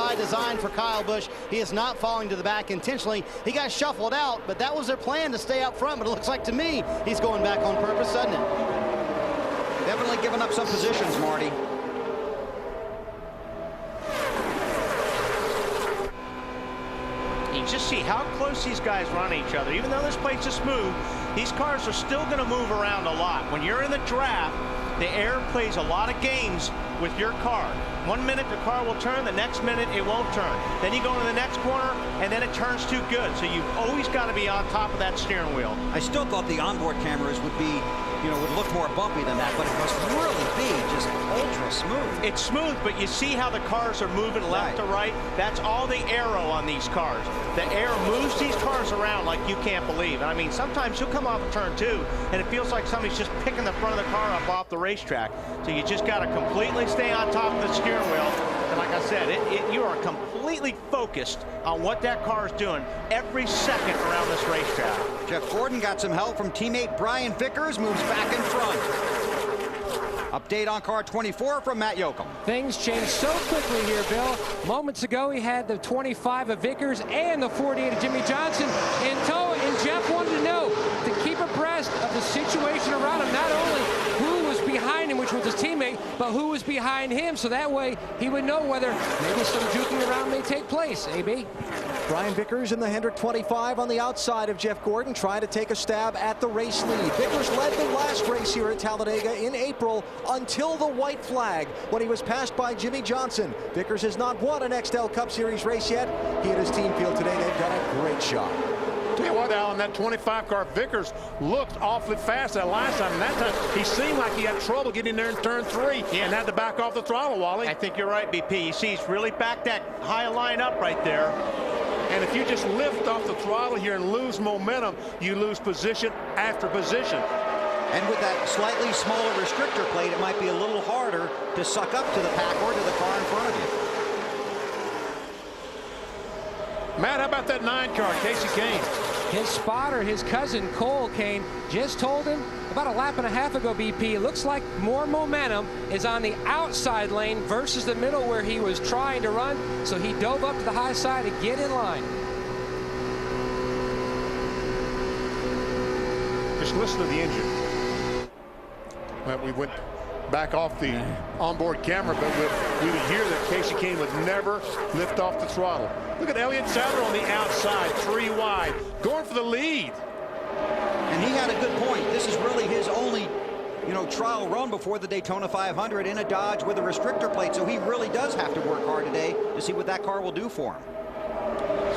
by design for Kyle Busch. He is not falling to the back intentionally. He got shuffled out, but that was their plan, to stay up front. But it looks like to me he's going back on purpose, doesn't it? Definitely giving up some positions, Marty. You just see how close these guys run each other. Even though this place is smooth, these cars are still going to move around a lot. When you're in the draft, the air plays a lot of games with your car. 1 minute the car will turn, the next minute it won't turn. Then you go into the next corner and then it turns too good. So you've always got to be on top of that steering wheel. I still thought the onboard cameras would be, would look more bumpy than that, but it must really be just ultra smooth. It's smooth, but you see how the cars are moving left to right? That's all the aero on these cars. The air moves these cars around like you can't believe. I mean, sometimes you'll come off a turn two, and it feels like somebody's just picking the front of the car up off the racetrack. So you just got to completely stay on top of the steering wheel. And like I said, you are completely focused on what that car is doing every second around this racetrack. Jeff Gordon got some help from teammate Brian Vickers, moves back in front. Update on car 24 from Matt Yoakum. Things changed so quickly here, Bill. Moments ago, he had the 25 of Vickers and the 48 of Jimmy Johnson in tow, and Jeff wanted to know, to keep abreast of the situation around him, not only who was behind him, which was his teammate, but who was behind him, so that way he would know whether maybe some juking around may take place. AB? Brian Vickers in the Hendrick 25 on the outside of Jeff Gordon, trying to take a stab at the race lead. Vickers led the last race here at Talladega in April until the white flag, when he was passed by Jimmy Johnson. Vickers has not won an XL Cup Series race yet. He and his team feel today they've got a great shot. Tell you what, Alan, that 25 car Vickers looked awfully fast that last time, and that time he seemed like he had trouble getting there in turn 3 and had to back off the throttle, Wally. I think you're right, BP. You see, he's really backed that high line up right there. And if you just lift off the throttle here and lose momentum, you lose position after position. And with that slightly smaller restrictor plate, it might be a little harder to suck up to the pack or to the car in front of you. Matt, how about that 9 car, Casey Kane? His spotter, his cousin Cole Kane, just told him about a lap and a half ago, BP, it looks like more momentum is on the outside lane versus the middle where he was trying to run, so he dove up to the high side to get in line. Just listen to the engine. Well, we went back off the onboard camera, but we would hear that Casey Kane would never lift off the throttle. Look at Elliott Sadler on the outside, 3 wide, going for the lead. And he had a good point. This is really his only, trial run before the Daytona 500 in a Dodge with a restrictor plate, so he really does have to work hard today to see what that car will do for him.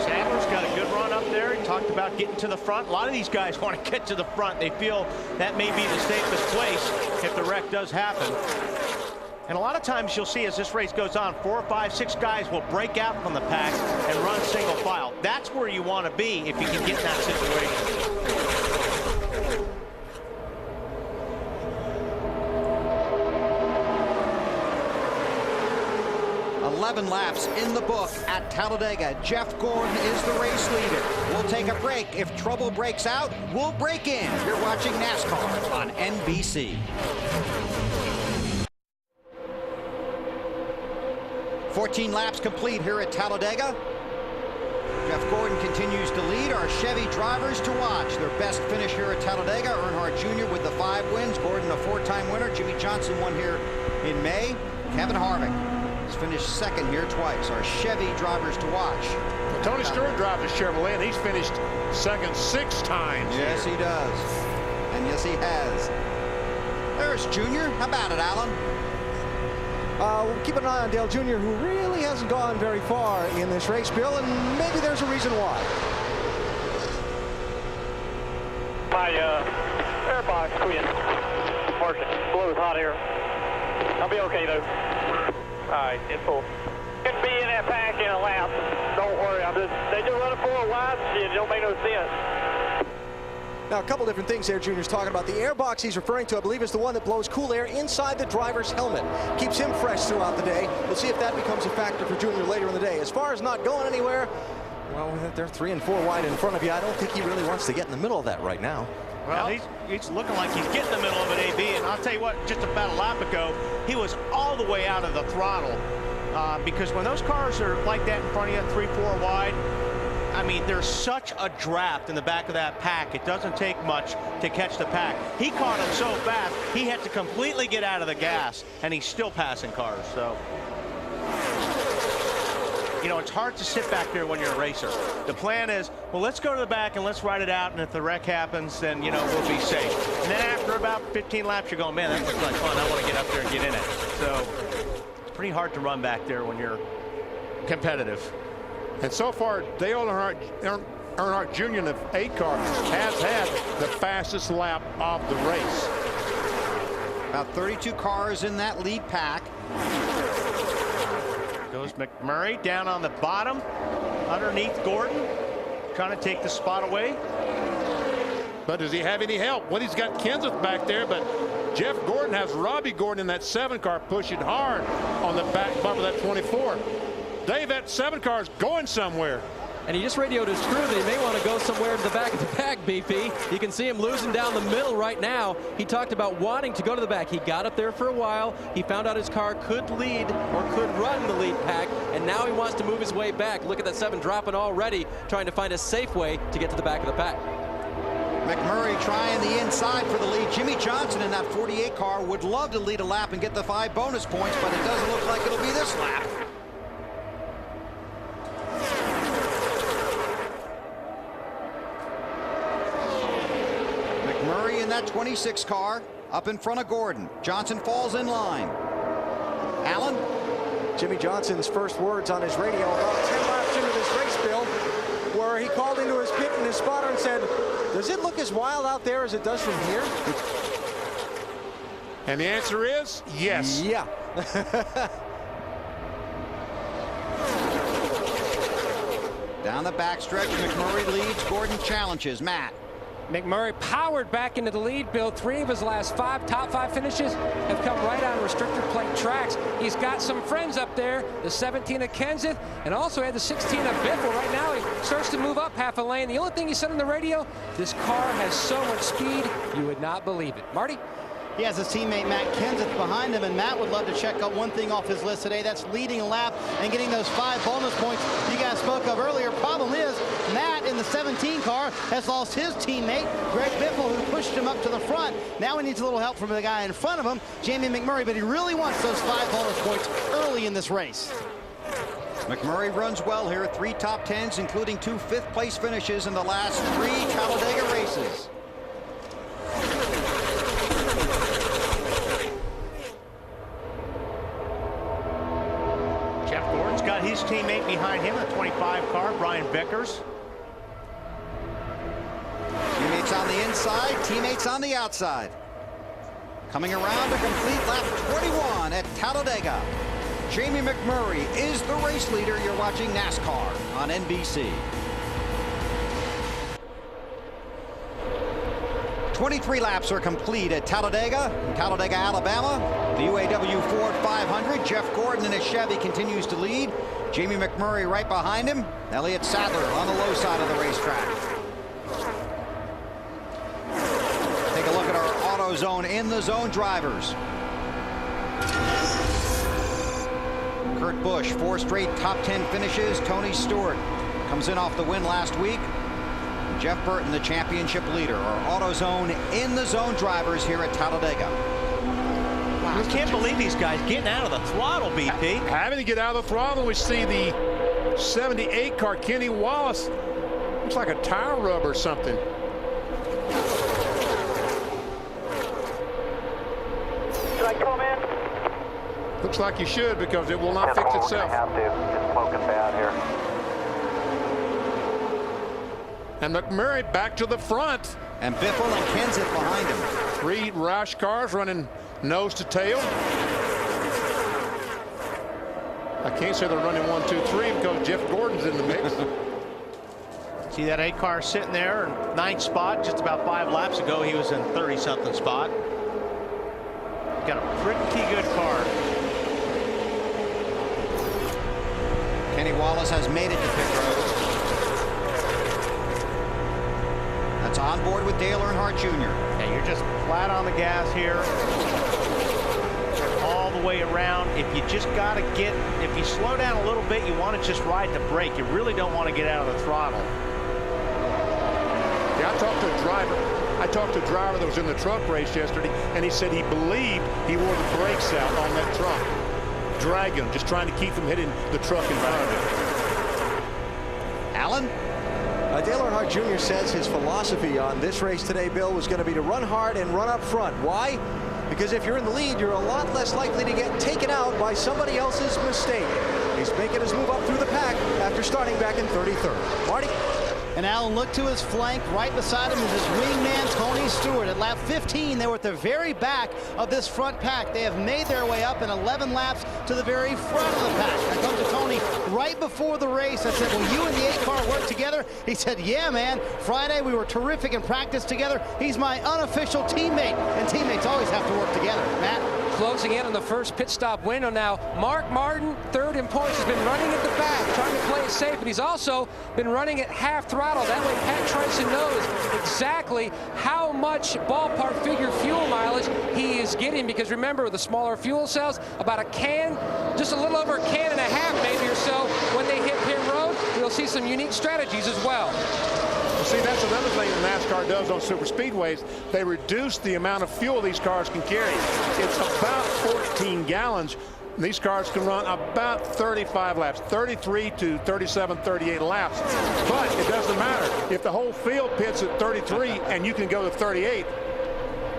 Sadler's got a good run up there. He talked about getting to the front. A lot of these guys want to get to the front. They feel that may be the safest place if the wreck does happen. And a lot of times you'll see as this race goes on, 4, 5, 6 guys will break out from the pack and run single file. That's where you want to be if you can get in that situation. 11 laps in the book at Talladega. Jeff Gordon is the race leader. We'll take a break. If trouble breaks out, we'll break in. You're watching NASCAR on NBC. 14 laps complete here at Talladega. Jeff Gordon continues to lead our Chevy drivers to watch. Their best finish here at Talladega. Earnhardt Jr. with the 5 wins. Gordon a 4-time winner. Jimmy Johnson won here in May. Kevin Harvick has finished second here twice. Our Chevy drivers to watch. Well, Tony Stewart drives a Chevrolet, and he's finished second 6 times. Yes, he does. And yes, he has. There's Junior. How about it, Alan? We'll keep an eye on Dale Jr., who really hasn't gone very far in this race, Bill, and maybe there's a reason why. My airbox quit working. Blows hot air. I'll be okay, though. All right, in full. Could be in that pack in a lap. Don't worry. They do run it 4 wide. It don't make no sense. Now, a couple different things there Junior's talking about. The airbox he's referring to, I believe, is the one that blows cool air inside the driver's helmet. Keeps him fresh throughout the day. We'll see if that becomes a factor for Junior later in the day. As far as not going anywhere, well, they're 3 and 4 wide in front of you. I don't think he really wants to get in the middle of that right now. Well, he's looking like he's getting in the middle of an AB, and I'll tell you what, just about a lap ago, he was all the way out of the throttle because when those cars are like that in front of you, 3-4 wide, I mean, there's such a draft in the back of that pack. It doesn't take much to catch the pack. He caught him so fast, he had to completely get out of the gas, and he's still passing cars. So, you know, it's hard to sit back there when you're a racer. The plan is, well, let's go to the back and let's ride it out, and if the wreck happens, then, you know, we'll be safe. And then after about 15 laps, you're going, man, that looks like fun. I want to get up there and get in it. So it's pretty hard to run back there when you're competitive. And so far, Dale Earnhardt Jr. in the 8 car has had the fastest lap of the race. About 32 cars in that lead pack. Goes McMurray down on the bottom, underneath Gordon, trying to take the spot away. But does he have any help? Well, he's got Kenseth back there, but Jeff Gordon has Robbie Gordon in that 7 car pushing hard on the back bumper of that 24. Dave, that 7 car is going somewhere. And he just radioed his crew that he may want to go somewhere to the back of the pack, BP. You can see him losing down the middle right now. He talked about wanting to go to the back. He got up there for a while. He found out his car could lead or could run the lead pack, and now he wants to move his way back. Look at that 7 dropping already, trying to find a safe way to get to the back of the pack. McMurray trying the inside for the lead. Jimmy Johnson in that 48 car would love to lead a lap and get the 5 bonus points, but it doesn't look like it'll be this lap. McMurray in that 26 car up in front of Gordon. Johnson falls in line. Allen? Jimmy Johnson's first words on his radio about 10 laps into this race, Bill, where he called into his pit and his spotter and said, does it look as wild out there as it does from here? And the answer is yes. Yeah. Down the backstretch, McMurray leads. Gordon challenges. Matt. McMurray powered back into the lead, Bill. 3 of his last 5 top 5 finishes have come right on restrictor plate tracks. He's got some friends up there, the 17 of Kenseth, and also had the 16 of Biffle. Right now, he starts to move up half a lane. The only thing he said on the radio, this car has so much speed, you would not believe it. Marty? He has his teammate Matt Kenseth behind him, and Matt would love to check out one thing off his list today. That's leading a lap and getting those 5 bonus points you guys spoke of earlier. Problem is, Matt in the 17 car has lost his teammate, Greg Biffle, who pushed him up to the front. Now he needs a little help from the guy in front of him, Jamie McMurray, but he really wants those 5 bonus points early in this race. McMurray runs well here. 3 top 10s, including 2 fifth-place finishes in the last 3 Talladega races. Jeff Gordon's got his teammate behind him, the 25 car, Brian Vickers. Teammates on the inside, teammates on the outside. Coming around to complete lap 21 at Talladega. Jamie McMurray is the race leader. You're watching NASCAR on NBC. 23 laps are complete at Talladega, Alabama. The UAW Ford 500. Jeff Gordon in his Chevy continues to lead. Jamie McMurray right behind him. Elliott Sadler on the low side of the racetrack. Take a look at our AutoZone in the zone drivers. Kurt Busch, 4 straight top 10 finishes. Tony Stewart comes in off the win last week. Jeff Burton, the championship leader. Our AutoZone in the zone drivers here at Talladega. Wow, I can't believe these guys getting out of the throttle, BP. Having to get out of the throttle, we see the 78 car, Kenny Wallace. Looks like a tire rub or something. Should I come in? Looks like you should, because it will not fix itself. Have to. It's smoking bad here. And McMurray back to the front. And Biffle and Kenseth behind him. 3 Roush cars running nose to tail. I can't say they're running 1, 2, 3 because Jeff Gordon's in the mix. See that 8 car sitting there in 9th spot. Just about 5 laps ago, he was in 30-something spot. Got a pretty good car. Kenny Wallace has made it to pit road. That's on board with Dale Earnhardt Jr. Yeah, you're just flat on the gas here all the way around. If you just got to if you slow down a little bit, you want to just ride the brake. You really don't want to get out of the throttle. Yeah, I talked to a driver that was in the truck race yesterday, and he said he believed he wore the brakes out on that truck, dragging him, just trying to keep him hitting the truck in front of him. Allen? Dale Earnhardt Jr. says his philosophy on this race today, Bill, was going to be to run hard and run up front. Why? Because if you're in the lead, you're a lot less likely to get taken out by somebody else's mistake. He's making his move up through the pack after starting back in 33rd. Marty? And Allen looked to his flank. Right beside him is his wingman, Tony Stewart. At lap 15, they were at the very back of this front pack. They have made their way up in 11 laps to the very front of the pack. I come to Tony right before the race. I said, will you and the 8 car work together? He said, yeah, man. Friday, we were terrific in practice together. He's my unofficial teammate, and teammates always have to work together. Matt? Closing in on the first pit stop window now. Mark Martin, third in points, has been running at the back, trying to play it safe, but he's also been running at half throttle. That way Pat Trenson knows exactly how much ballpark figure fuel mileage he is getting, because remember, with the smaller fuel cells, about a can, just a little over a can and a half maybe or so, when they hit pit road, we'll see some unique strategies as well. See, that's another thing that NASCAR does on super speedways. They reduce the amount of fuel these cars can carry. It's about 14 gallons. These cars can run about 35 laps, 33 to 37, 38 laps. But it doesn't matter. If the whole field pits at 33 and you can go to 38,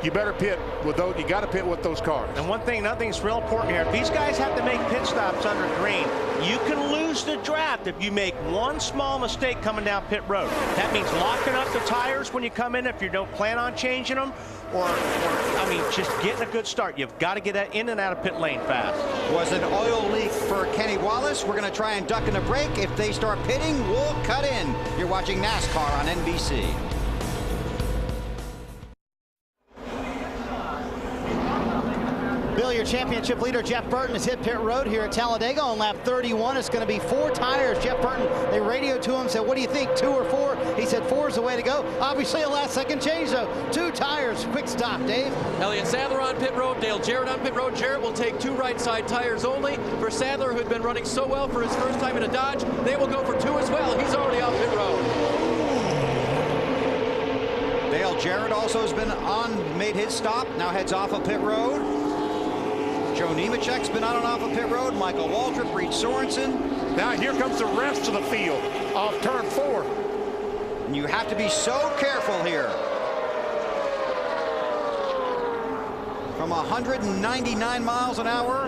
you better pit with those. You got to pit with those cars. And one thing, another thing that's real important here. If these guys have to make pit stops under green, you can lose the draft if you make one small mistake coming down pit road. That means locking up the tires when you come in if you don't plan on changing them, or I mean, just getting a good start. You've got to get that in and out of pit lane fast. Was an oil leak for Kenny Wallace. We're going to try and duck in the brake. If they start pitting, we'll cut in. You're watching NASCAR on NBC. Bill, your championship leader, Jeff Burton, has hit pit road here at Talladega on lap 31. It's going to be 4 tires. Jeff Burton, they radioed to him, said, what do you think, 2 or 4? He said 4 is the way to go. Obviously a last-second change, though. 2 tires, quick stop, Dave. Elliott Sadler on pit road, Dale Jarrett on pit road. Jarrett will take 2 right side tires only. For Sadler, who had been running so well for his first time in a Dodge, they will go for 2 as well. He's already off pit road. Dale Jarrett also has been on, made his stop, now heads off of pit road. Joe Nemechek's been on and off of pit road. Michael Waltrip, Reed Sorensen. Now here comes the rest of the field off turn 4. And you have to be so careful here. From 199 miles an hour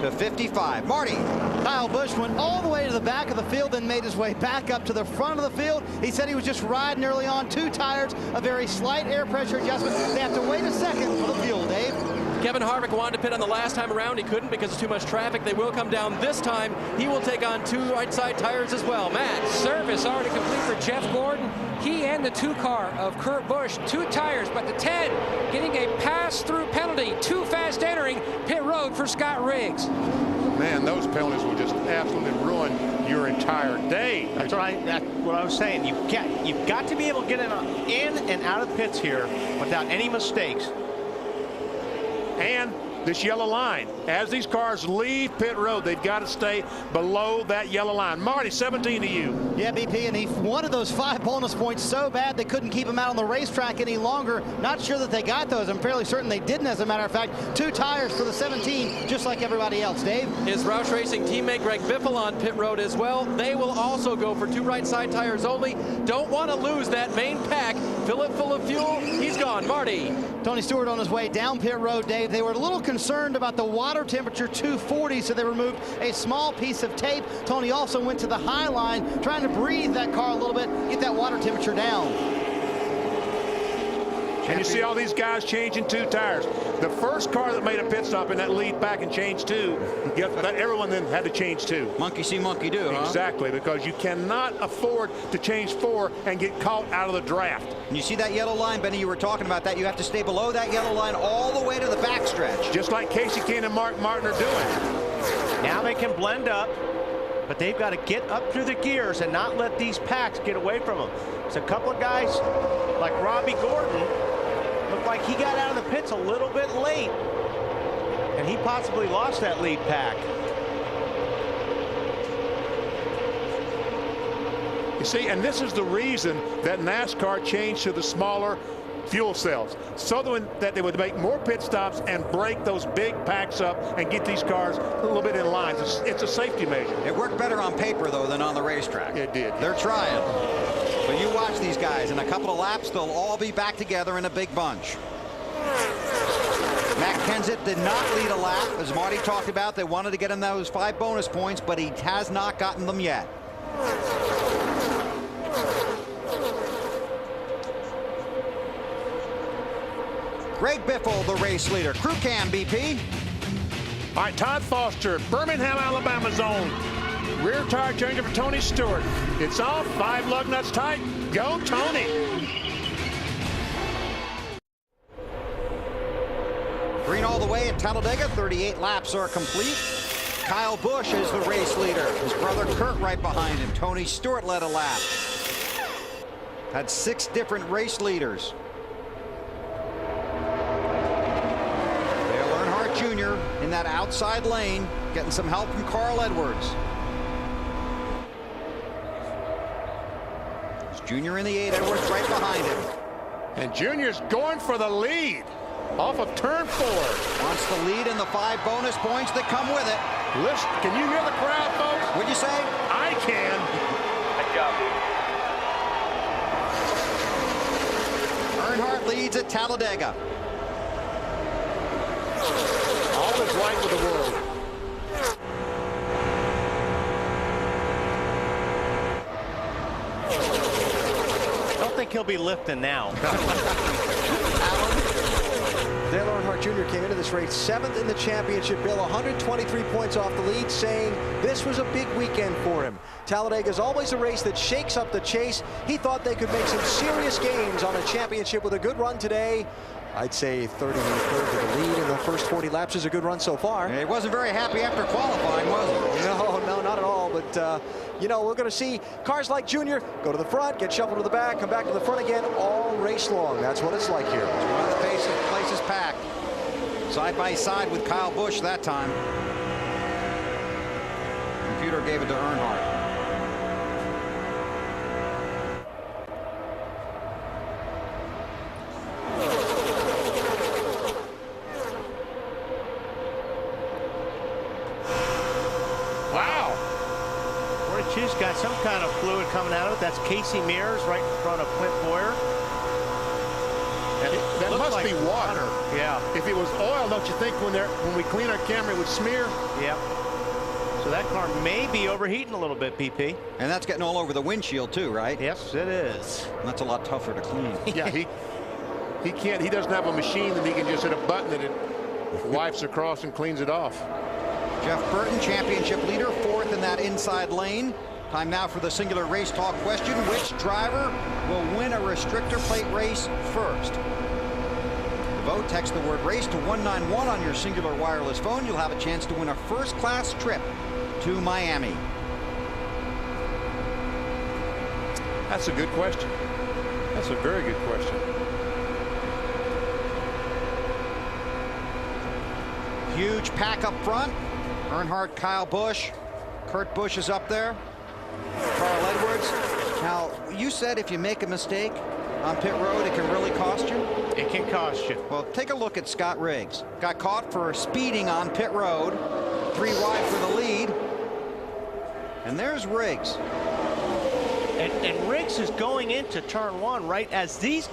to 55. Marty. Kyle Busch went all the way to the back of the field, then made his way back up to the front of the field. He said he was just riding early on. 2 tires, a very slight air pressure adjustment. They have to wait a second for the fuel, Dave. Kevin Harvick wanted to pit on the last time around. He couldn't because of too much traffic. They will come down this time. He will take on 2 right side tires as well. Matt. Service already complete for Jeff Gordon. He and the 2 car of Kurt Busch, 2 tires, but the 10 getting a pass-through penalty. Too fast entering pit road for Scott Riggs. Man, those penalties will just absolutely ruin your entire day. That's what I was saying. You've got to be able to get in and out of pits here without any mistakes. And this yellow line, as these cars leave pit road, they've got to stay below that yellow line. Marty, 17 to you. Yeah, BP, and he wanted those 5 bonus points so bad they couldn't keep him out on the racetrack any longer. Not sure that they got those. I'm fairly certain they didn't, as a matter of fact. 2 tires for the 17, just like everybody else. Dave? His Roush Racing teammate Greg Biffle on pit road as well. They will also go for 2 right side tires only. Don't want to lose that main pack. Fill it full of fuel. He's gone. Marty. Tony Stewart on his way down pit road, Dave. They were a little concerned about the water temperature, 240, so they removed a small piece of tape. Tony also went to the high line, trying to breathe that car a little bit, get that water temperature down. And you see all these guys changing 2 tires. The first car that made a pit stop in that lead pack and changed 2, everyone then had to change 2. Monkey see, monkey do, huh? Exactly, because you cannot afford to change 4 and get caught out of the draft. And you see that yellow line, Benny, you were talking about that. You have to stay below that yellow line all the way to the backstretch. Just like Casey Kane and Mark Martin are doing. Now they can blend up, but they've got to get up through the gears and not let these packs get away from them. There's a couple of guys like Robbie Gordon. Looked like he got out of the pits a little bit late. and he possibly lost that lead pack. You see, and this is the reason that NASCAR changed to the smaller fuel cells, so that they would make more pit stops and break those big packs up and get these cars a little bit in line. It's a safety measure. It worked better on paper, though, than on the racetrack. It did. They're trying. But you watch these guys. In a couple of laps, they'll all be back together in a big bunch. Matt Kenseth did not lead a lap. As Marty talked about, they wanted to get him those 5 bonus points, but he has not gotten them yet. Greg Biffle, the race leader. Crew cam, BP. All right, Todd Foster, Birmingham, Alabama zone. Rear tire changer for Tony Stewart. It's off, 5 lug nuts tight. Go, Tony. Green all the way at Talladega. 38 laps are complete. Kyle Busch is the race leader. His brother Kurt right behind him. Tony Stewart led a lap. Had 6 different race leaders. Jr. in that outside lane, getting some help from Carl Edwards. It's Jr. in the 8, Edwards right behind him. And Junior's going for the lead off of turn 4. Wants the lead and the 5 bonus points that come with it. Listen, can you hear the crowd, folks? What'd you say? I can. Earnhardt leads at Talladega. All is right with the world. I don't think he'll be lifting now. Dale Earnhardt Jr. came into this race 7th in the championship, Bill, 123 points off the lead, saying this was a big weekend for him. Talladega is always a race that shakes up the chase. He thought they could make some serious gains on a championship with a good run today. I'd say 33rd to the lead in the first 40 laps is a good run so far. He wasn't very happy after qualifying, was he? No, not at all. But, you know, we're going to see cars like Junior go to the front, get shuffled to the back, come back to the front again all race long. That's what it's like here. One of the places packed. Side by side with Kyle Busch that time. Computer gave it to Earnhardt. She's got some kind of fluid coming out of it. That's Casey Mears right in front of Clint Boyer. That must like be water. Yeah. If it was oil, don't you think when we clean our camera it would smear? Yeah. So that car may be overheating a little bit, PP. And that's getting all over the windshield too, right? Yes, it is. And that's a lot tougher to clean. Yeah, he can't. He doesn't have a machine that he can just hit a button and it wipes across and cleans it off. Jeff Burton, championship leader, 4th in that inside lane. Time now for the singular race talk question. Which driver will win a restrictor plate race first? To vote, text the word race to 191 on your singular wireless phone. You'll have a chance to win a first-class trip to Miami. That's a good question. That's a very good question. Huge pack up front. Earnhardt, Kyle Busch. Kurt Busch is up there. Carl Edwards. Now, you said if you make a mistake on pit road, it can really cost you? It can cost you. Well, take a look at Scott Riggs. Got caught for speeding on pit road. 3 wide for the lead. And there's Riggs. And Riggs is going into turn 1 right as this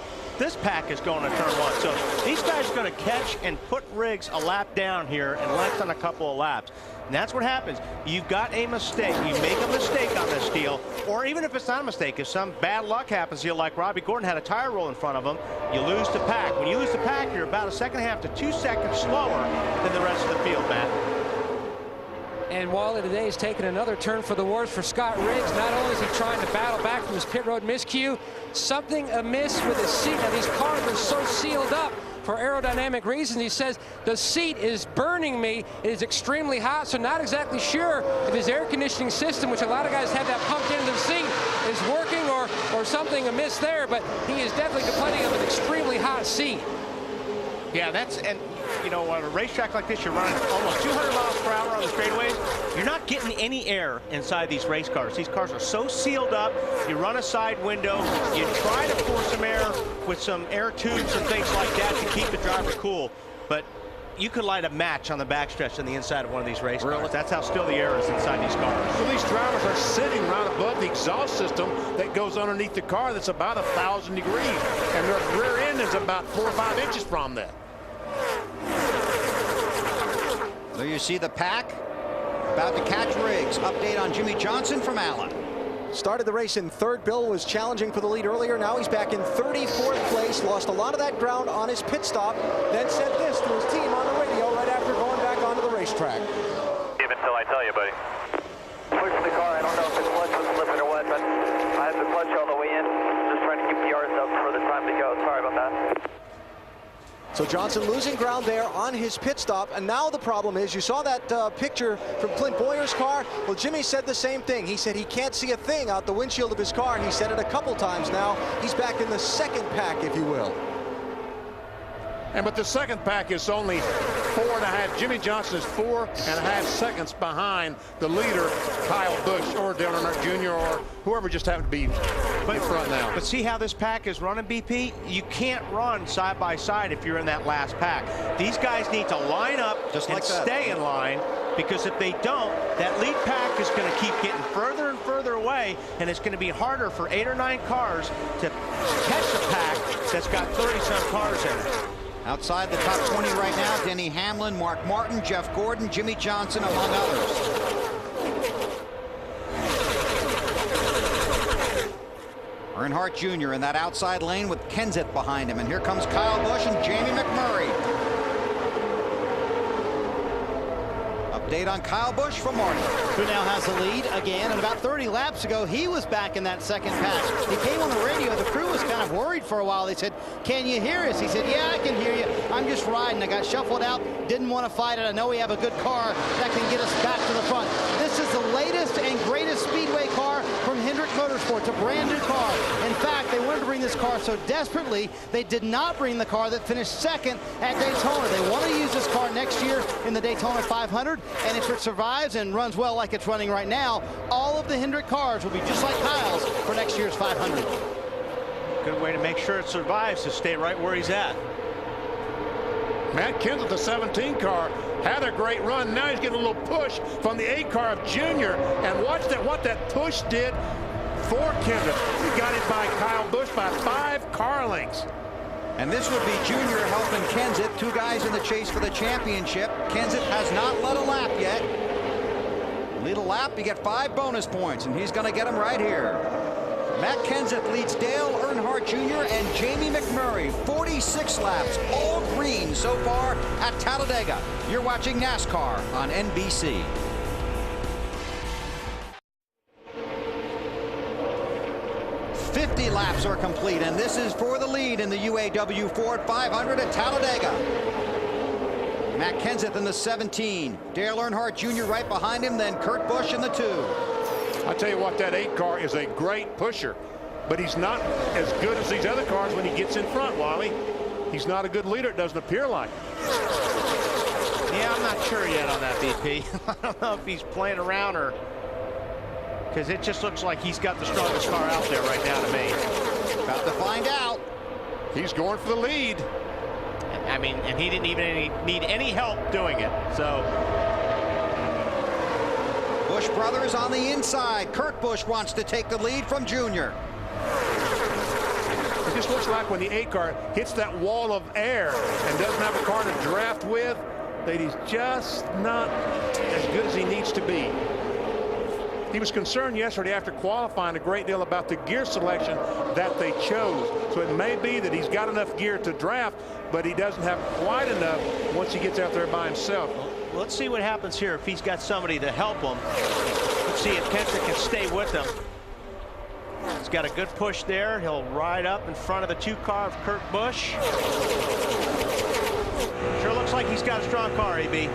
pack is going to turn 1. So these guys are going to catch and put Riggs a lap down here and less than a couple of laps. And that's what happens. You've got a mistake. You make a mistake on this deal, or even if it's not a mistake, if some bad luck happens to you, like Robbie Gordon had a tire roll in front of him, you lose the pack. When you lose the pack, you're about a 1.5 to 2 seconds slower than the rest of the field, Matt. And Wally today is taking another turn for the worse for Scott Riggs. Not only is he trying to battle back from his pit road miscue, something amiss with his seat. Now, these cars are so sealed up for aerodynamic reasons. He says the seat is burning me. It is extremely hot, so not exactly sure if his air conditioning system, which a lot of guys have that pumped into the seat, is working or something amiss there, but he is definitely complaining of an extremely hot seat. Yeah, and you know, on a racetrack like this, you're running almost 200 miles per hour on the straightaways. You're not getting any air inside these race cars. These cars are so sealed up. You run a side window. You try to force some air with some air tubes and things like that to keep the driver cool. But you could light a match on the backstretch on the inside of one of these race cars. That's how still the air is inside these cars. So these drivers are sitting right above the exhaust system that goes underneath the car that's about 1,000 degrees. And their rear end is about 4 or 5 inches from that. There you see the pack about to catch Riggs. Update on Jimmy Johnson from Allen. Started the race in third. Bill was challenging for the lead earlier. Now he's back in 34th place. Lost a lot of that ground on his pit stop. Then said this to his team on the radio right after going back onto the racetrack. Even until I tell you, buddy. Pushing the car. I don't know if the clutch was slipping or what, but I have the clutch all the way in. Just trying to keep the yards up for the time to go. Sorry about that. So Johnson losing ground there on his pit stop. And now the problem is, you saw that picture from Clint Boyer's car. Well, Jimmy said the same thing. He said he can't see a thing out the windshield of his car. He said it a couple times now. He's back in the second pack, if you will. But the second pack is only 4.5. Jimmy Johnson is 4.5 seconds behind the leader, Kyle Busch or Dale Earnhardt Jr. or whoever just happened to be in front now. But see how this pack is running, BP? You can't run side by side if you're in that last pack. These guys need to line up just and stay in line, because if they don't, that lead pack is going to keep getting further and further away, and it's going to be harder for 8 or 9 cars to catch a pack that's got 30-some cars in it. Outside the top 20 right now, Denny Hamlin, Mark Martin, Jeff Gordon, Jimmy Johnson, among others. Earnhardt Jr. in that outside lane with Kenseth behind him. And here comes Kyle Busch and Jamie McMurray. Update on Kyle Busch from Martin. Who now has the lead again. And about 30 laps ago, he was back in that second pack. He came on the radio. The crew was kind of worried for a while. They said, "Can you hear us?" He said, "Yeah, I can hear you. I'm just riding. I got shuffled out. Didn't want to fight it. I know we have a good car that can get us back to the front." This is the latest and greatest speedway car from Hendrick Motorsports, a brand new car. In fact, they wanted to bring this car so desperately, they did not bring the car that finished second at Daytona. They want to use this car next year in the Daytona 500. And if it survives and runs well like it's running right now, all of the Hendrick cars will be just like Kyle's for next year's 500. Good way to make sure it survives, to stay right where he's at. Matt Kenseth, the 17 car, had a great run. Now he's getting a little push from the 8 car of Junior. And watch that, what that push did for Kenseth. He got it by Kyle Busch by 5 car lengths. And this would be Junior helping Kenseth, 2 guys in the chase for the championship. Kenseth has not led a lap yet. Lead a lap, you get 5 bonus points, and he's going to get them right here. Matt Kenseth leads Dale Earnhardt Jr. and Jamie McMurray. 46 laps, all green so far at Talladega. You're watching NASCAR on NBC. .50 laps are complete, and this is for the lead in the UAW Ford 500 at Talladega. Matt Kenseth in the 17. Dale Earnhardt Jr. right behind him, then Kurt Busch in the 2. I tell you what, that 8 car is a great pusher, but he's not as good as these other cars when he gets in front, Wally. He's not a good leader, it doesn't appear like. Yeah, I'm not sure yet on that, BP. I don't know if he's playing around or... because it just looks like he's got the strongest car out there right now to me. About to find out. He's going for the lead. I mean, and he didn't even need any help doing it, so... Busch brothers on the inside. Kurt Busch wants to take the lead from Junior. It just looks like when the 8 car hits that wall of air and doesn't have a car to draft with, that he's just not as good as he needs to be. He was concerned yesterday after qualifying a great deal about the gear selection that they chose. So it may be that he's got enough gear to draft, but he doesn't have quite enough once he gets out there by himself. Well, let's see what happens here if he's got somebody to help him. Let's see if Kenseth can stay with him. He's got a good push there. He'll ride up in front of the 2 car of Kurt Busch. Sure looks like he's got a strong car, AB.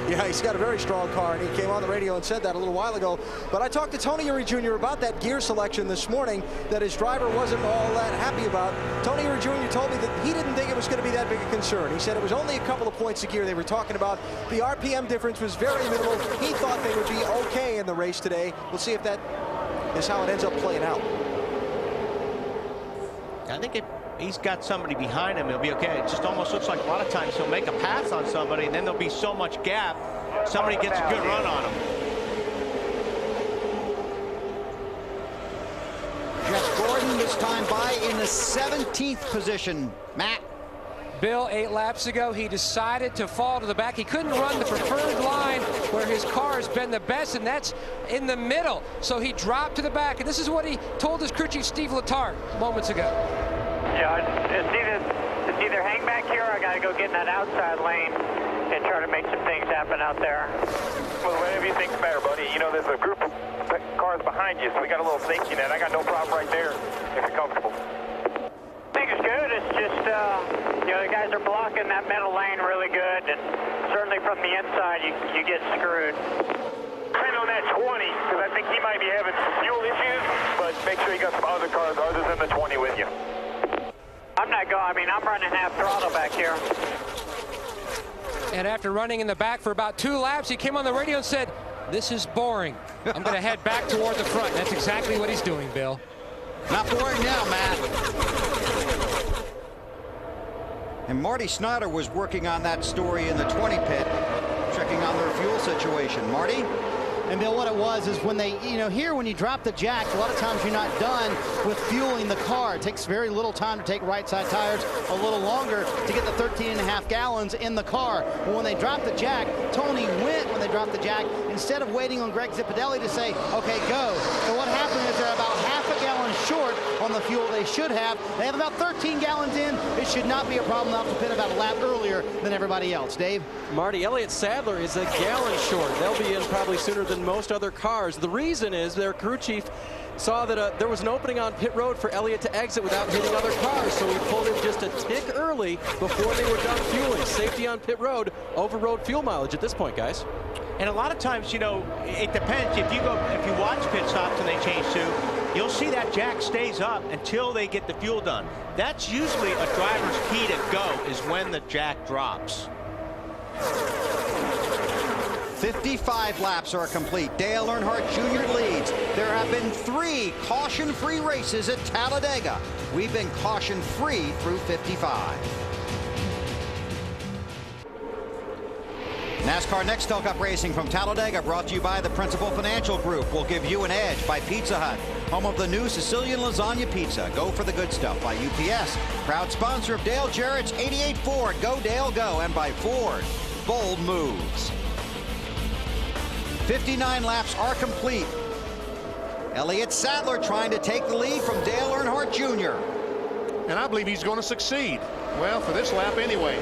Yeah, he's got a very strong car, and he came on the radio and said that a little while ago. But I talked to Tony Eury Jr. about that gear selection this morning that his driver wasn't all that happy about. Tony Eury Jr. told me that he didn't didn't think it was going to be that big a concern. He said it was only a couple of points a gear they were talking about. The RPM difference was very minimal. He thought they would be okay in the race today. We'll see if that is how it ends up playing out. I think if he's got somebody behind him, he'll be okay. It just almost looks like a lot of times he'll make a pass on somebody, and then there'll be so much gap, somebody gets a good run on him. Jeff Gordon this time by in the 17th position. Matt. Bill, 8 laps ago, he decided to fall to the back. He couldn't run the preferred line where his car has been the best, and that's in the middle. So he dropped to the back, and this is what he told his crew chief, Steve Letarte, moments ago. Yeah, it's either hang back here or I got to go get in that outside lane and try to make some things happen out there. Well, whatever you think's better, buddy. You know, there's a group of cars behind you, so we got a little safety net. I got no problem right there if you're comfortable. I think it's good. It's just, you know, the guys are blocking that middle lane really good, and certainly from the inside, you get screwed. Depend on that 20, because I think he might be having some fuel issues, but make sure you got some other cars other than the 20 with you. I'm not going. I mean, I'm running half throttle back here. And after running in the back for about 2 laps, he came on the radio and said, "This is boring. I'm going to head back toward the front." That's exactly what he's doing, Bill. Not boring now, Matt. And Marty Snyder was working on that story in the 20 pit, checking on their fuel situation. Marty? And Bill, what it was is when they, you know, here when you drop the jack, a lot of times you're not done with fueling the car. It takes very little time to take right side tires, a little longer to get the 13.5 gallons in the car. But when they dropped the jack, Tony went when they dropped the jack instead of waiting on Greg Zippadelli to say, okay, go. So what happened is they're about half a gallon short on the fuel they should have. They have about 13 gallons in. It should not be a problem. They'll have to pit about a lap earlier than everybody else. Dave? Marty, Elliott Sadler is a gallon short. They'll be in probably sooner than most other cars. The reason is their crew chief saw that there was an opening on pit road for Elliott to exit without hitting other cars, so he pulled him just a tick early before they were done fueling. Safety on pit road over road fuel mileage at this point, guys. And a lot of times, you know, it depends. If you watch pit stops and they change too, you'll see that jack stays up until they get the fuel done. That's usually a driver's key to go, is when the jack drops. 55 laps are complete. Dale Earnhardt Jr. leads. There have been 3 caution-free races at Talladega. We've been caution-free through 55. NASCAR Next Stoke Up Racing from Talladega, brought to you by the Principal Financial Group. Will give you an edge by Pizza Hut, home of the new Sicilian lasagna pizza. Go for the good stuff by UPS, proud sponsor of Dale Jarrett's 88 Ford. Go Dale Go, and by Ford. Bold moves. 59 laps are complete. Elliott Sadler trying to take the lead from Dale Earnhardt Jr. And I believe he's going to succeed. Well, for this lap anyway.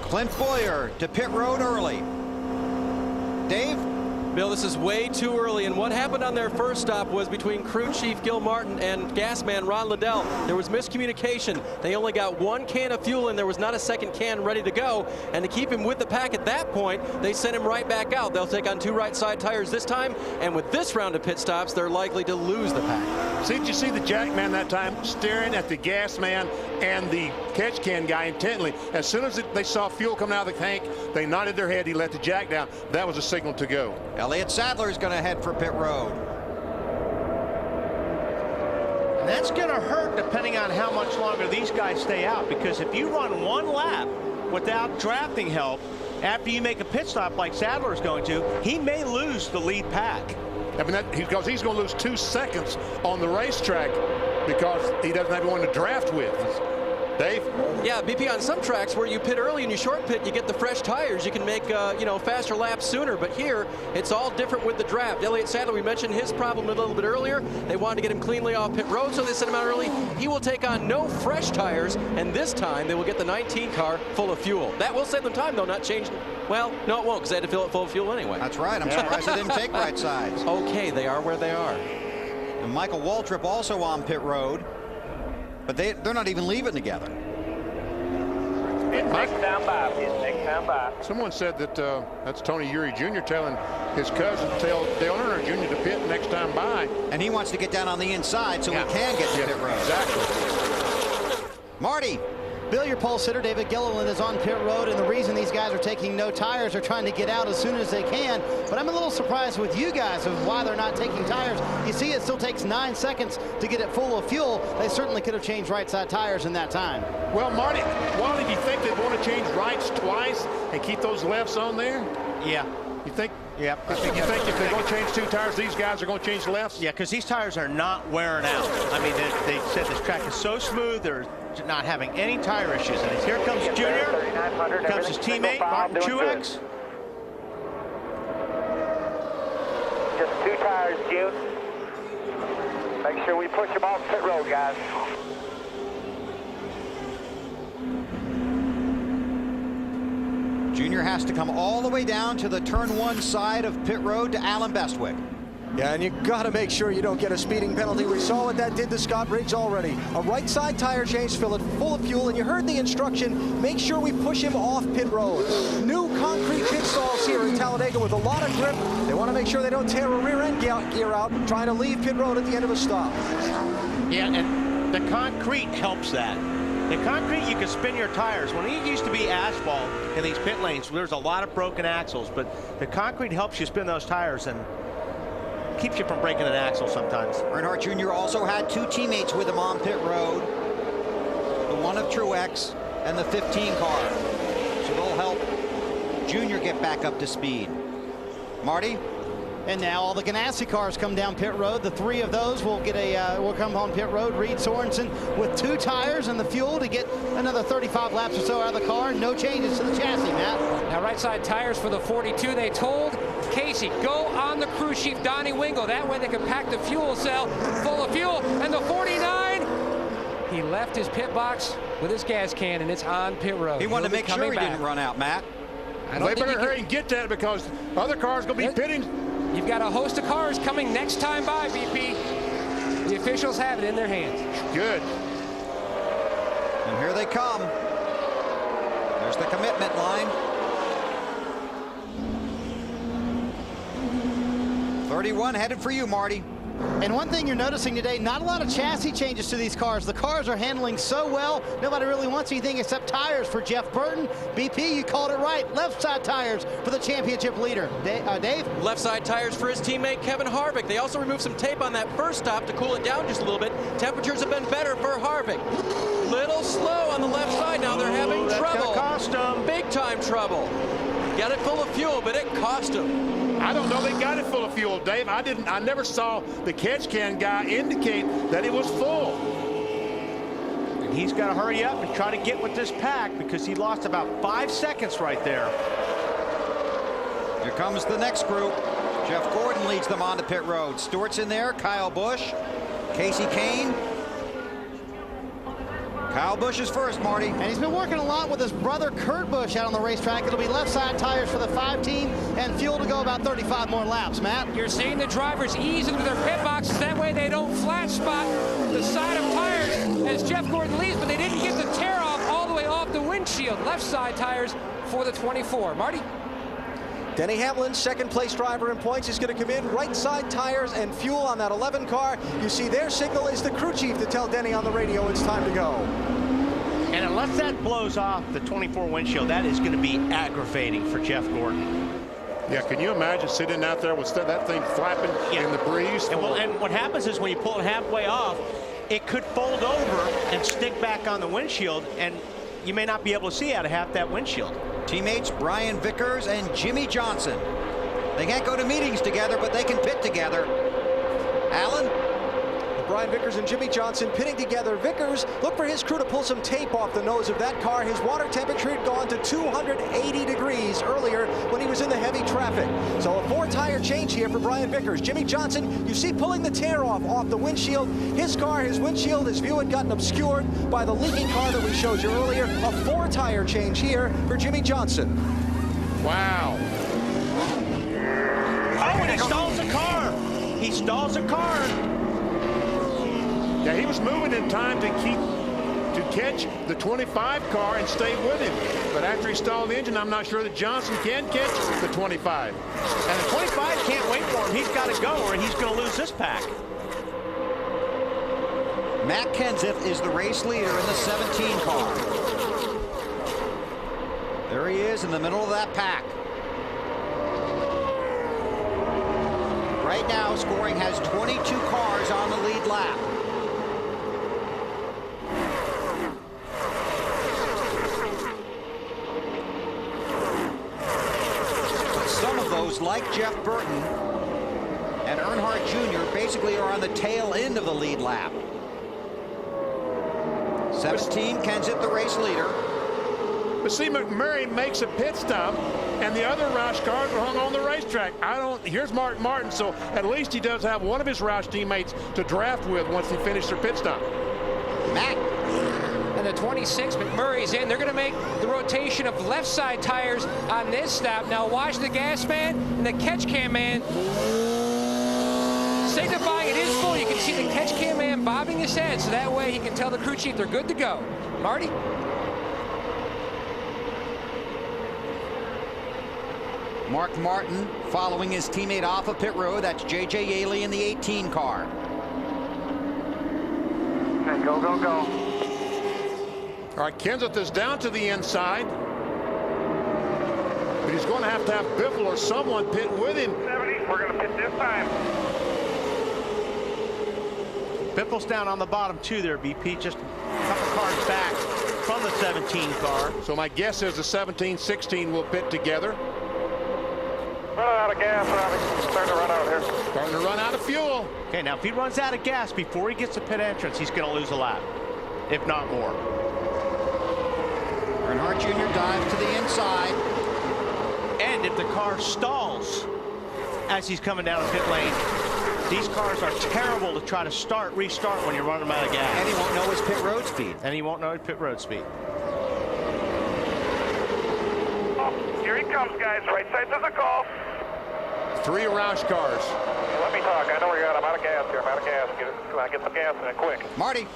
Clint Bowyer to pit road early. Dave? Bill, this is way too early, and what happened on their first stop was between crew chief Gil Martin and gas man Ron Liddell. There was miscommunication. They only got 1 can of fuel, and there was not a second can ready to go. And to keep him with the pack at that point, they sent him right back out. They'll take on 2 right side tires this time, and with this round of pit stops, they're likely to lose the pack. See, did you see the jack man that time staring at the gas man and the catch can guy intently? As soon as they saw fuel coming out of the tank, they nodded their head. He let the jack down. That was a signal to go. Elliott Sadler is going to head for pit road. And that's going to hurt depending on how much longer these guys stay out, because if you run 1 lap without drafting help after you make a pit stop like Sadler is going to, he may lose the lead pack. I mean, because he's going to lose 2 seconds on the racetrack because he doesn't have anyone to draft with. Dave? Yeah, BP, on some tracks where you pit early and you short pit, you get the fresh tires. You can make, you know, faster laps sooner. But here, it's all different with the draft. Elliott Sadler, we mentioned his problem a little bit earlier. They wanted to get him cleanly off pit road, so they sent him out early. He will take on no fresh tires, and this time they will get the 19 car full of fuel. That will save them time, though, not change. Well, no, it won't, because they had to fill it full of fuel anyway. That's right. I'm surprised they didn't take right sides. Okay, they are where they are. And Michael Waltrip also on pit road, but they're not even leaving together. Next time by, next time by. Someone said that that's Tony Eury Jr. telling his cousin, tell Dale Earnhardt Jr. to pit next time by. And he wants to get down on the inside so he can get to pit road. Exactly. Marty. Bill, your pole sitter, David Gilliland, is on pit road, and the reason these guys are taking no tires, they're trying to get out as soon as they can. But I'm a little surprised with you guys of why they're not taking tires. You see, it still takes 9 seconds to get it full of fuel. They certainly could have changed right side tires in that time. Well, Marty, Wally, do you think they'd want to change rights twice and keep those lefts on there? Yeah. You think? Yeah. You think if they're going to change 2 tires, these guys are going to change lefts? Yeah, because these tires are not wearing out. I mean, they said this track is so smooth, they're not having any tire issues. And here comes Junior. Here comes his teammate, Martin Truex. Just 2 tires, June. Make sure we push them off pit road, guys. Junior has to come all the way down to the turn 1 side of pit road to Alan Bestwick. Yeah, and you got to make sure you don't get a speeding penalty. We saw what that did to Scott Riggs already. A right side tire change, fill it full of fuel, and you heard the instruction, make sure we push him off pit road. New concrete pit stalls here in Talladega with a lot of grip. They want to make sure they don't tear a rear end gear out, trying to leave pit road at the end of a stop. Yeah, and the concrete helps that. The concrete, you can spin your tires. When it used to be asphalt in these pit lanes, there's a lot of broken axles, but the concrete helps you spin those tires and keeps you from breaking an axle sometimes. Earnhardt Jr. also had 2 teammates with him on pit road. The one of Truex and the 15 car. So they'll help Junior get back up to speed. Marty? And now all the Ganassi cars come down pit road. The 3 of those will get will come on pit road. Reed Sorensen with 2 tires and the fuel to get another 35 laps or so out of the car. No changes to the chassis, Matt. Now right side tires for the 42. They told Casey, go on the crew chief Donnie Wingo. That way they can pack the fuel cell full of fuel. And the 49, he left his pit box with his gas can, and it's on pit road. He wanted to make sure he didn't run out, Matt. They better hurry and get that because other cars going to be pitting. You've got a host of cars coming next time by, BP. The officials have it in their hands. Good. And here they come. There's the commitment line. 31 headed for you, Marty. And one thing you're noticing today, not a lot of chassis changes to these cars. The cars are handling so well, nobody really wants anything except tires for Jeff Burton. BP, you called it right. Left side tires for the championship leader. Dave? Left side tires for his teammate Kevin Harvick. They also removed some tape on that first stop to cool it down just a little bit. Temperatures have been better for Harvick. Little slow on the left side. Now they're having trouble. Cost them. Big time trouble. Got it full of fuel, but it cost him. I don't know they got it full of fuel, Dave. I never saw the catch can guy indicate that it was full. And he's got to hurry up and try to get with this pack because he lost about 5 seconds right there. Here comes the next group. Jeff Gordon leads them onto pit road. Stewart's in there, Kyle Busch, Casey Kane. Kyle Busch is first, Marty. And he's been working a lot with his brother Kurt Busch out on the racetrack. It'll be left side tires for the 5 team and fuel to go about 35 more laps, Matt. You're seeing the drivers ease into their pit boxes. That way they don't flat spot the side of tires as Jeff Gordon leads, but they didn't get the tear off all the way off the windshield. Left side tires for the 24. Marty? Denny Hamlin, second place driver in points, is going to come in. Right side tires and fuel on that 11 car. You see their signal is the crew chief to tell Denny on the radio it's time to go. And unless that blows off the 24 windshield, that is going to be aggravating for Jeff Gordon. Yeah, can you imagine sitting out there with that thing flapping in the breeze? And what happens is when you pull it halfway off, it could fold over and stick back on the windshield, and you may not be able to see out of half that windshield. Teammates Brian Vickers and Jimmy Johnson. They can't go to meetings together, but they can pit together. Alan? Brian Vickers and Jimmy Johnson pitting together. Vickers, look for his crew to pull some tape off the nose of that car. His water temperature had gone to 280 degrees earlier when he was in the heavy traffic. So a 4-tire change here for Brian Vickers. Jimmy Johnson, you see pulling the tear off the windshield. His car, his windshield, his view had gotten obscured by the leaking car that we showed you earlier. A 4-tire change here for Jimmy Johnson. Wow. Oh, and he stalls a car. He stalls a car. Yeah, he was moving in time to catch the 25 car and stay with him. But after he stalled the engine, I'm not sure that Johnson can catch the 25. And the 25 can't wait for him. He's got to go or he's going to lose this pack. Matt Kenseth is the race leader in the 17 car. There he is in the middle of that pack. Right now, scoring has 22 cars on the lead lap. But some of those, like Jeff Burton and Earnhardt Jr., basically are on the tail end of the lead lap. 17, Kenseth, the race leader. But see, McMurray makes a pit stop, and the other Roush cars are hung on the racetrack. Here's Mark Martin, so at least he does have one of his Roush teammates to draft with once they finish their pit stop. Matt. And the 26, McMurray's in. They're going to make the rotation of left side tires on this stop. Now watch the gas man and the catch cam man signifying it is full. You can see the catch cam man bobbing his head, so that way he can tell the crew chief they're good to go. Marty? Mark Martin following his teammate off of pit road. That's J.J. Yaley in the 18 car. Okay, go, go, go. All right, Kenseth is down to the inside. But he's going to have Biffle or someone pit with him. 70, we're going to pit this time. Biffle's down on the bottom too there, BP, just a couple cars back from the 17 car. So my guess is the 17-16 will pit together. Running out of gas, Robbie. Starting to run out here. Starting to run out of fuel. Okay, now if he runs out of gas before he gets to pit entrance, he's going to lose a lap, if not more. Earnhardt Jr. dives to the inside. And if the car stalls as he's coming down the pit lane, these cars are terrible to try to restart when you're running out of gas. And he won't know his pit road speed. And he won't know his pit road speed. Here he comes, guys. Right side to the call. 3 Roush cars. Let me talk. I know where you're at. I'm out of gas here. I'm out of gas. Get some gas in it quick. Marty.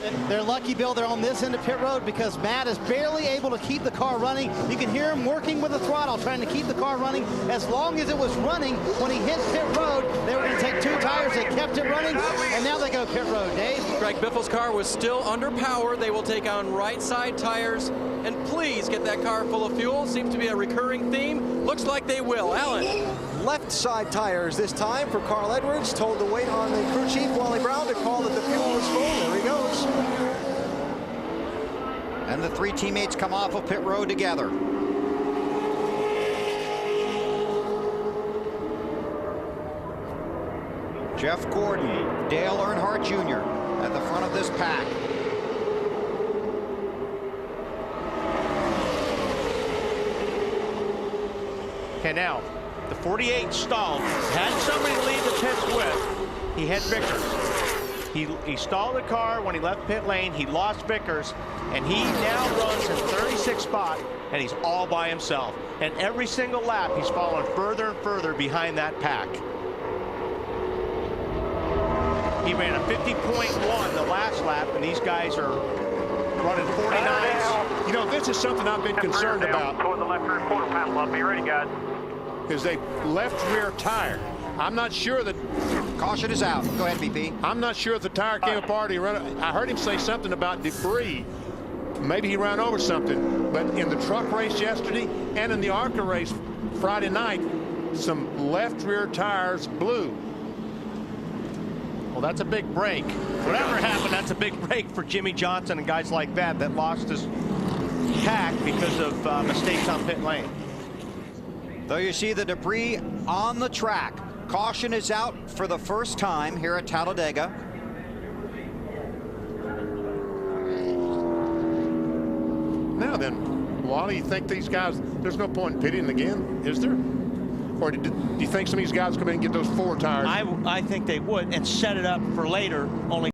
And they're lucky, Bill, they're on this end of pit road because Matt is barely able to keep the car running. You can hear him working with the throttle, trying to keep the car running. As long as it was running, when he hit pit road, they were going to take 2 tires. They kept it running, and now they go pit road. Dave? Greg Biffle's car was still under power. They will take on right side tires. And please get that car full of fuel. Seems to be a recurring theme. Looks like they will. Alan. Left side tires this time for Carl Edwards. Told to wait on the crew chief, Wally Brown, to call that the fuel was full. There he goes. And the 3 teammates come off of pit road together. Jeff Gordon, Dale Earnhardt Jr. at the front of this pack. Okay, now, the 48 stalled. Had somebody to leave the pits with. He had Vickers. He stalled the car when he left pit lane. He lost Vickers, and he now runs in 36th spot, and he's all by himself. And every single lap, he's falling further and further behind that pack. He ran a 50.1 the last lap, and these guys are running 49s. You know, this is something I've been concerned about. Toward the left rear quarter panel up. Be ready, guys. Is a left rear tire. I'm not sure that. Caution is out. Go ahead, BP. I'm not sure if the tire came apart. I heard him say something about debris. Maybe he ran over something. But in the truck race yesterday and in the ARCA race Friday night, some left rear tires blew. Well, that's a big break. Whatever happened, that's a big break for Jimmy Johnson and guys like that lost his pack because of mistakes on pit lane. Though you see the debris on the track. Caution is out for the first time here at Talladega. Now then, Wally, you think these guys, there's no point in pitting again, is there? Or do you think some of these guys come in and get those 4 tires? I think they would and set it up for later, only